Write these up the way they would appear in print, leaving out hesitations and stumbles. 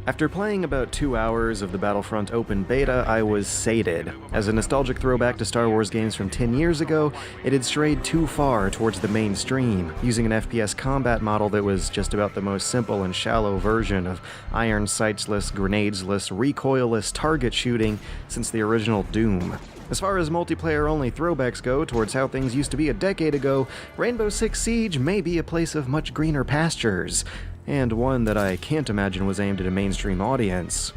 After playing about 2 hours of the Battlefront open beta, I was sated. As a nostalgic throwback to Star Wars games from 10 years ago, it had strayed too far towards the mainstream, using an FPS combat model that was just about the most simple and shallow version of iron sightsless, grenadesless, recoilless target shooting since the original Doom. As far as multiplayer-only throwbacks go towards how things used to be a decade ago, Rainbow Six Siege may be a place of much greener pastures, and one that I can't imagine was aimed at a mainstream audience.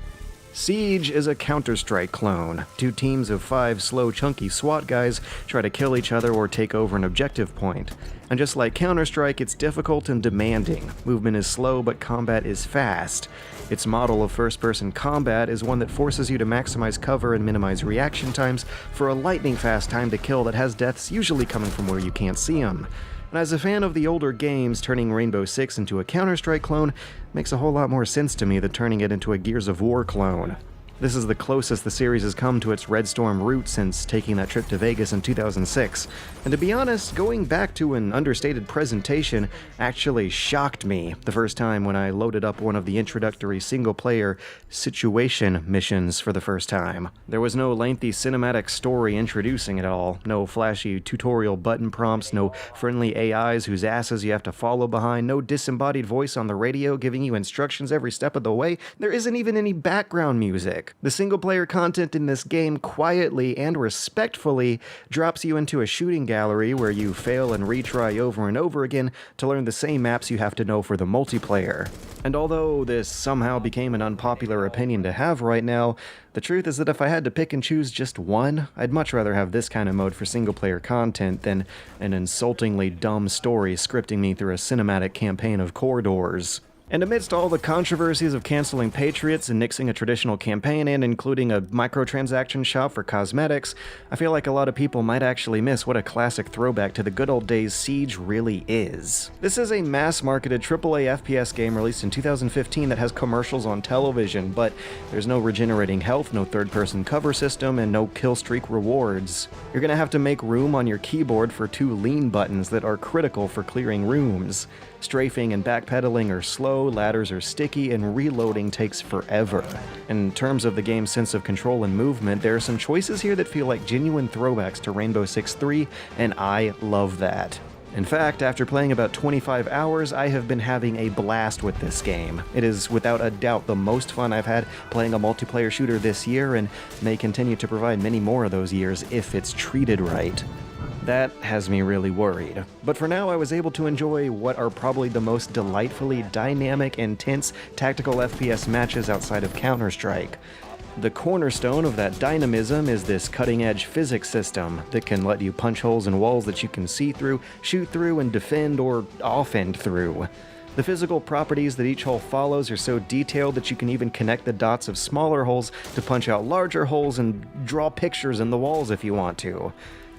Siege is a Counter-Strike clone. 2 teams of 5 slow, chunky SWAT guys try to kill each other or take over an objective point. And just like Counter-Strike, it's difficult and demanding. Movement is slow, but combat is fast. Its model of first-person combat is one that forces you to maximize cover and minimize reaction times for a lightning-fast time to kill that has deaths usually coming from where you can't see them. And as a fan of the older games, turning Rainbow Six into a Counter-Strike clone makes a whole lot more sense to me than turning it into a Gears of War clone. This is the closest the series has come to its Red Storm roots since taking that trip to Vegas in 2006. And to be honest, going back to an understated presentation actually shocked me the first time when I loaded up one of the introductory single-player situation missions for the first time. There was no lengthy cinematic story introducing it all, no flashy tutorial button prompts, no friendly AIs whose asses you have to follow behind, no disembodied voice on the radio giving you instructions every step of the way. There isn't even any background music. The single-player content in this game quietly and respectfully drops you into a shooting gallery where you fail and retry over and over again to learn the same maps you have to know for the multiplayer. And although this somehow became an unpopular opinion to have right now, the truth is that if I had to pick and choose just one, I'd much rather have this kind of mode for single-player content than an insultingly dumb story scripting me through a cinematic campaign of corridors. And amidst all the controversies of canceling Patriots and nixing a traditional campaign and including a microtransaction shop for cosmetics, I feel like a lot of people might actually miss what a classic throwback to the good old days Siege really is. This is a mass-marketed AAA FPS game released in 2015 that has commercials on television, but there's no regenerating health, no third-person cover system, and no killstreak rewards. You're gonna have to make room on your keyboard for 2 lean buttons that are critical for clearing rooms. Strafing and backpedaling are slow, ladders are sticky, and reloading takes forever. In terms of the game's sense of control and movement, there are some choices here that feel like genuine throwbacks to Rainbow Six 3, and I love that. In fact, after playing about 25 hours, I have been having a blast with this game. It is without a doubt the most fun I've had playing a multiplayer shooter this year, and may continue to provide many more of those years if it's treated right. That has me really worried. But for now, I was able to enjoy what are probably the most delightfully dynamic, intense, tactical FPS matches outside of Counter-Strike. The cornerstone of that dynamism is this cutting-edge physics system that can let you punch holes in walls that you can see through, shoot through, and defend or offend through. The physical properties that each hole follows are so detailed that you can even connect the dots of smaller holes to punch out larger holes and draw pictures in the walls if you want to.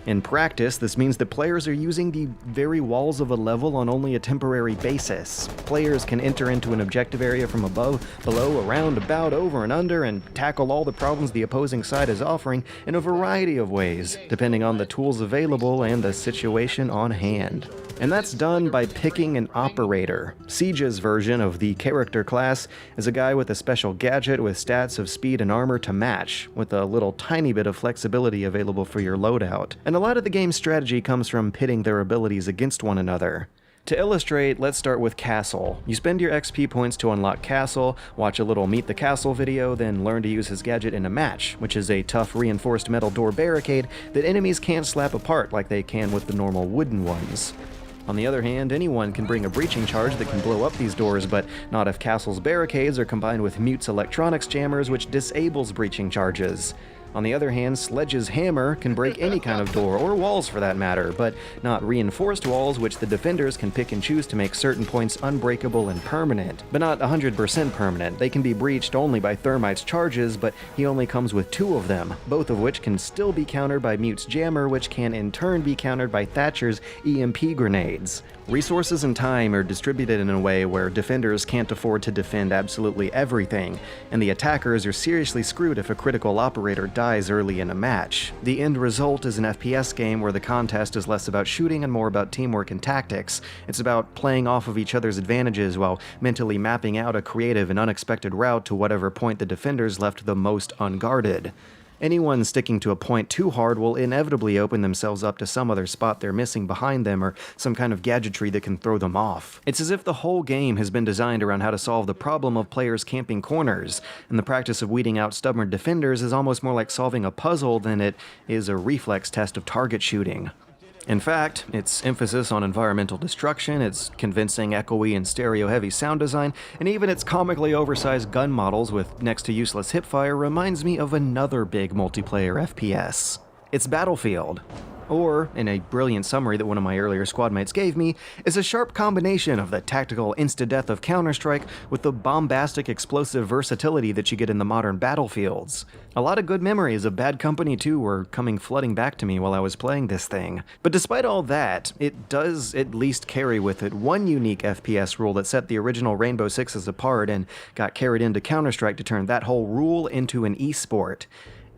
In practice, this means that players are using the very walls of a level on only a temporary basis. Players can enter into an objective area from above, below, around, about, over, and under, and tackle all the problems the opposing side is offering in a variety of ways, depending on the tools available and the situation on hand. And that's done by picking an operator. Siege's version of the character class is a guy with a special gadget with stats of speed and armor to match, with a little tiny bit of flexibility available for your loadout. And a lot of the game's strategy comes from pitting their abilities against one another. To illustrate, let's start with Castle. You spend your XP points to unlock Castle, watch a little Meet the Castle video, then learn to use his gadget in a match, which is a tough reinforced metal door barricade that enemies can't slap apart like they can with the normal wooden ones. On the other hand, anyone can bring a breaching charge that can blow up these doors, but not if Castle's barricades are combined with Mute's electronics jammers, which disables breaching charges. On the other hand, Sledge's hammer can break any kind of door, or walls for that matter, but not reinforced walls, which the defenders can pick and choose to make certain points unbreakable and permanent. But not 100% permanent. They can be breached only by Thermite's charges, but he only comes with 2 of them, both of which can still be countered by Mute's jammer, which can in turn be countered by Thatcher's EMP grenades. Resources and time are distributed in a way where defenders can't afford to defend absolutely everything, and the attackers are seriously screwed if a critical operator dies early in a match. The end result is an FPS game where the contest is less about shooting and more about teamwork and tactics. It's about playing off of each other's advantages while mentally mapping out a creative and unexpected route to whatever point the defenders left the most unguarded. Anyone sticking to a point too hard will inevitably open themselves up to some other spot they're missing behind them or some kind of gadgetry that can throw them off. It's as if the whole game has been designed around how to solve the problem of players camping corners, and the practice of weeding out stubborn defenders is almost more like solving a puzzle than it is a reflex test of target shooting. In fact, its emphasis on environmental destruction, its convincing echoey and stereo-heavy sound design, and even its comically oversized gun models with next-to-useless hipfire reminds me of another big multiplayer FPS. It's Battlefield. Or, in a brilliant summary that one of my earlier squad mates gave me, is a sharp combination of the tactical insta-death of Counter-Strike with the bombastic explosive versatility that you get in the modern battlefields. A lot of good memories of Bad Company 2 were coming flooding back to me while I was playing this thing. But despite all that, it does at least carry with it one unique FPS rule that set the original Rainbow Sixes apart and got carried into Counter-Strike to turn that whole rule into an esport.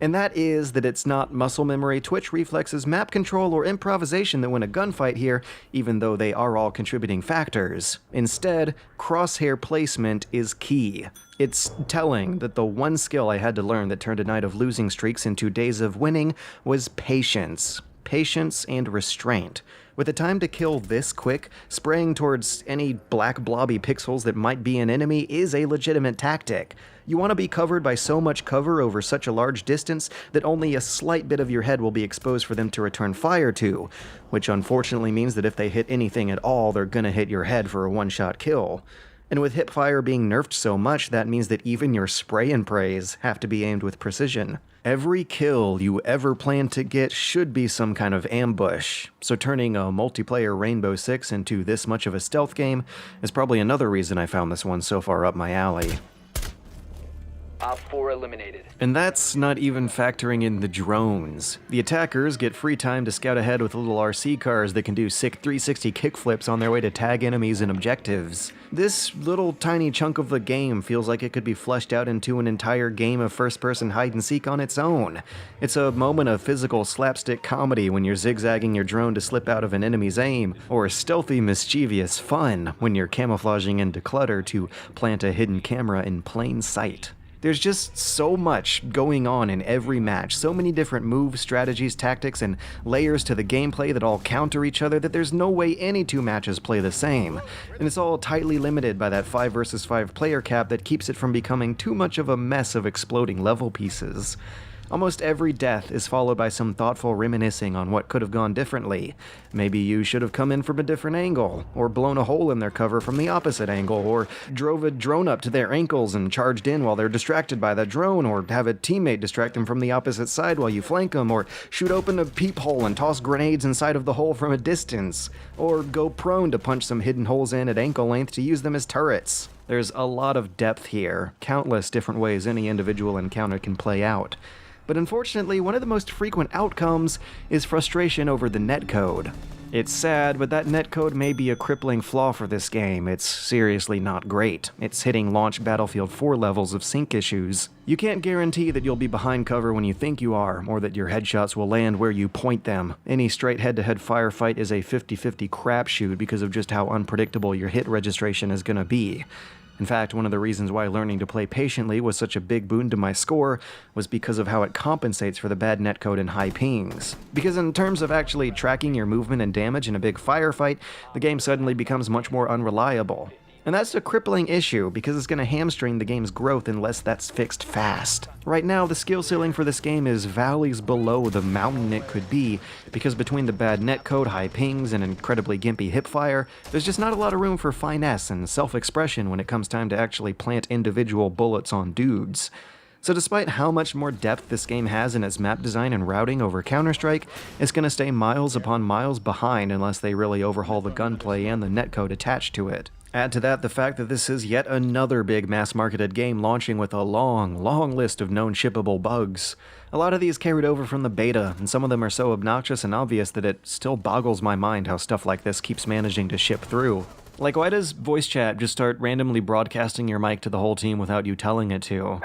And that is that it's not muscle memory, twitch reflexes, map control, or improvisation that win a gunfight here, even though they are all contributing factors. Instead, crosshair placement is key. It's telling that the one skill I had to learn that turned a night of losing streaks into days of winning was patience. Patience and restraint. With the time to kill this quick, spraying towards any black blobby pixels that might be an enemy is a legitimate tactic. You want to be covered by so much cover over such a large distance that only a slight bit of your head will be exposed for them to return fire to, which unfortunately means that if they hit anything at all, they're gonna hit your head for a one-shot kill. And with hipfire being nerfed so much, that means that even your spray and prays have to be aimed with precision. Every kill you ever plan to get should be some kind of ambush, so turning a multiplayer Rainbow Six into this much of a stealth game is probably another reason I found this one so far up my alley. Op 4 eliminated. And that's not even factoring in the drones. The attackers get free time to scout ahead with little RC cars that can do sick 360 kickflips on their way to tag enemies and objectives. This little tiny chunk of the game feels like it could be fleshed out into an entire game of first-person hide-and-seek on its own. It's a moment of physical slapstick comedy when you're zigzagging your drone to slip out of an enemy's aim, or stealthy, mischievous fun when you're camouflaging into clutter to plant a hidden camera in plain sight. There's just so much going on in every match, so many different moves, strategies, tactics, and layers to the gameplay that all counter each other that there's no way any two matches play the same. And it's all tightly limited by that 5 versus 5 player cap that keeps it from becoming too much of a mess of exploding level pieces. Almost every death is followed by some thoughtful reminiscing on what could have gone differently. Maybe you should have come in from a different angle, or blown a hole in their cover from the opposite angle, or drove a drone up to their ankles and charged in while they're distracted by that drone, or have a teammate distract them from the opposite side while you flank them, or shoot open a peephole and toss grenades inside of the hole from a distance, or go prone to punch some hidden holes in at ankle length to use them as turrets. There's a lot of depth here, countless different ways any individual encounter can play out. But unfortunately, one of the most frequent outcomes is frustration over the netcode. It's sad, but that netcode may be a crippling flaw for this game. It's seriously not great. It's hitting launch Battlefield 4 levels of sync issues. You can't guarantee that you'll be behind cover when you think you are, or that your headshots will land where you point them. Any straight head-to-head firefight is a 50-50 crapshoot because of just how unpredictable your hit registration is gonna be. In fact, one of the reasons why learning to play patiently was such a big boon to my score was because of how it compensates for the bad netcode and high pings. Because in terms of actually tracking your movement and damage in a big firefight, the game suddenly becomes much more unreliable. And that's a crippling issue, because it's going to hamstring the game's growth unless that's fixed fast. Right now, the skill ceiling for this game is valleys below the mountain it could be, because between the bad netcode, high pings, and incredibly gimpy hipfire, there's just not a lot of room for finesse and self-expression when it comes time to actually plant individual bullets on dudes. So despite how much more depth this game has in its map design and routing over Counter-Strike, it's going to stay miles upon miles behind unless they really overhaul the gunplay and the netcode attached to it. Add to that the fact that this is yet another big mass-marketed game launching with a long, long list of known shippable bugs. A lot of these carried over from the beta, and some of them are so obnoxious and obvious that it still boggles my mind how stuff like this keeps managing to ship through. Like, why does voice chat just start randomly broadcasting your mic to the whole team without you telling it to?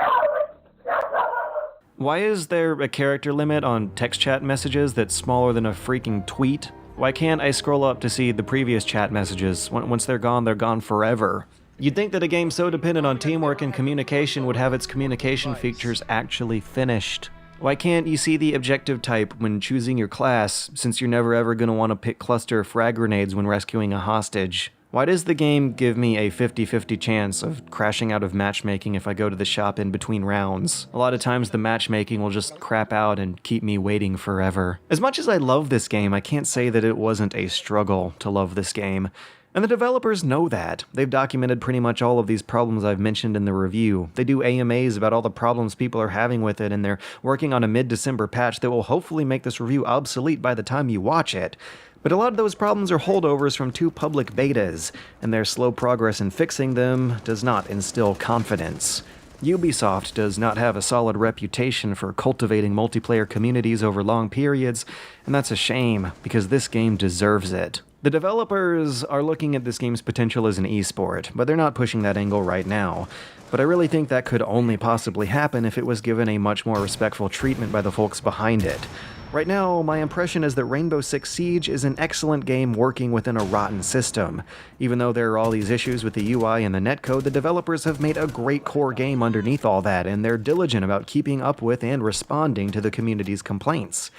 Why is there a character limit on text chat messages that's smaller than a freaking tweet? Why can't I scroll up to see the previous chat messages? Once they're gone forever. You'd think that a game so dependent on teamwork and communication would have its communication features actually finished. Why can't you see the objective type when choosing your class, since you're never ever going to want to pick cluster frag grenades when rescuing a hostage? Why does the game give me a 50-50 chance of crashing out of matchmaking if I go to the shop in between rounds? A lot of times the matchmaking will just crap out and keep me waiting forever. As much as I love this game, I can't say that it wasn't a struggle to love this game. And the developers know that. They've documented pretty much all of these problems I've mentioned in the review. They do AMAs about all the problems people are having with it, and they're working on a mid-December patch that will hopefully make this review obsolete by the time you watch it. But a lot of those problems are holdovers from 2 public betas, and their slow progress in fixing them does not instill confidence. Ubisoft does not have a solid reputation for cultivating multiplayer communities over long periods, and that's a shame, because this game deserves it. The developers are looking at this game's potential as an esport, but they're not pushing that angle right now. But I really think that could only possibly happen if it was given a much more respectful treatment by the folks behind it. Right now, my impression is that Rainbow Six Siege is an excellent game working within a rotten system. Even though there are all these issues with the UI and the netcode, the developers have made a great core game underneath all that, and they're diligent about keeping up with and responding to the community's complaints.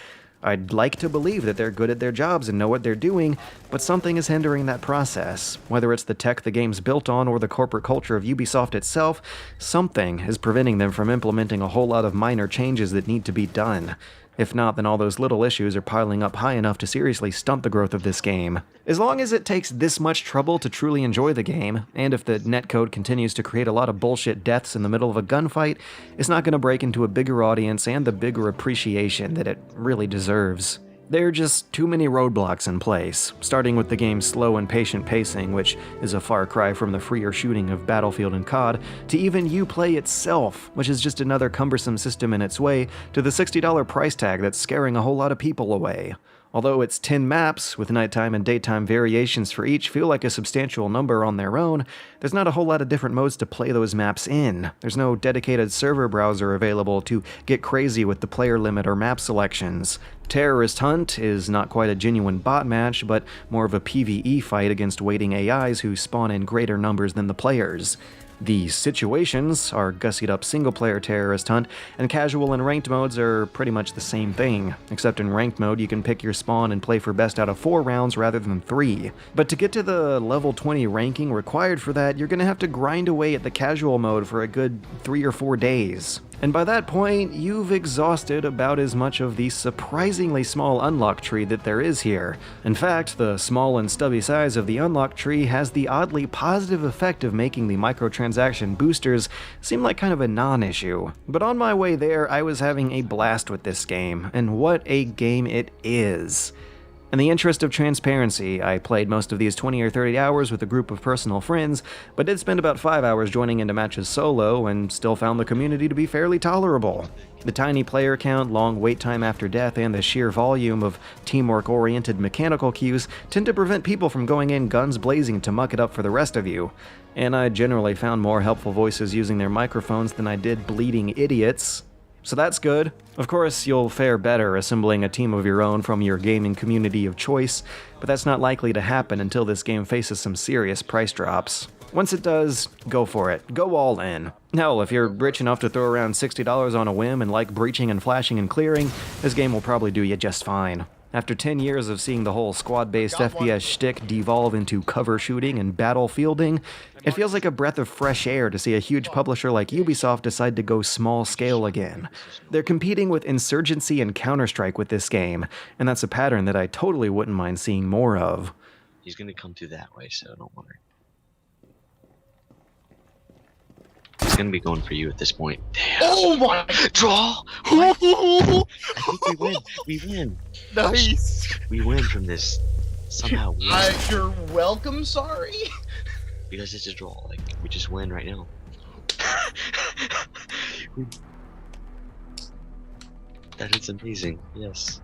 I'd like to believe that they're good at their jobs and know what they're doing, but something is hindering that process. Whether it's the tech the game's built on or the corporate culture of Ubisoft itself, something is preventing them from implementing a whole lot of minor changes that need to be done. If not, then all those little issues are piling up high enough to seriously stunt the growth of this game. As long as it takes this much trouble to truly enjoy the game, and if the netcode continues to create a lot of bullshit deaths in the middle of a gunfight, it's not going to break into a bigger audience and the bigger appreciation that it really deserves. There are just too many roadblocks in place, starting with the game's slow and patient pacing, which is a far cry from the freer shooting of Battlefield and COD, to even Uplay itself, which is just another cumbersome system in its way, to the $60 price tag that's scaring a whole lot of people away. Although its 10 maps, with nighttime and daytime variations for each, feel like a substantial number on their own, there's not a whole lot of different modes to play those maps in. There's no dedicated server browser available to get crazy with the player limit or map selections. Terrorist Hunt is not quite a genuine bot match, but more of a PvE fight against waiting AIs who spawn in greater numbers than the players. The situations are gussied up single-player Terrorist Hunt, and casual and ranked modes are pretty much the same thing, except in ranked mode you can pick your spawn and play for best out of 4 rounds rather than 3. But to get to the level 20 ranking required for that, you're gonna have to grind away at the casual mode for a good 3 or 4 days. And by that point, you've exhausted about as much of the surprisingly small unlock tree that there is here. In fact, the small and stubby size of the unlock tree has the oddly positive effect of making the microtransaction boosters seem like kind of a non-issue. But on my way there, I was having a blast with this game, and what a game it is. In the interest of transparency, I played most of these 20 or 30 hours with a group of personal friends, but did spend about 5 hours joining into matches solo, and still found the community to be fairly tolerable. The tiny player count, long wait time after death, and the sheer volume of teamwork-oriented mechanical cues tend to prevent people from going in guns blazing to muck it up for the rest of you. And I generally found more helpful voices using their microphones than I did bleeding idiots. So that's good. Of course, you'll fare better assembling a team of your own from your gaming community of choice, but that's not likely to happen until this game faces some serious price drops. Once it does, go for it. Go all in. Hell, if you're rich enough to throw around $60 on a whim and like breaching and flashing and clearing, this game will probably do you just fine. After 10 years of seeing the whole squad-based FPS shtick devolve into cover shooting and battlefielding, it feels like a breath of fresh air to see a huge publisher like Ubisoft decide to go small scale again. They're competing with Insurgency and Counter-Strike with this game, and that's a pattern that I totally wouldn't mind seeing more of. He's gonna come through that way, so don't worry. gonna be going for you at this point. Damn. Oh my! Draw! I think we win. We win. Nice. We win from this. Somehow we win. You're welcome. Sorry. Because it's a draw. Like, we just win right now. That is amazing. Yes.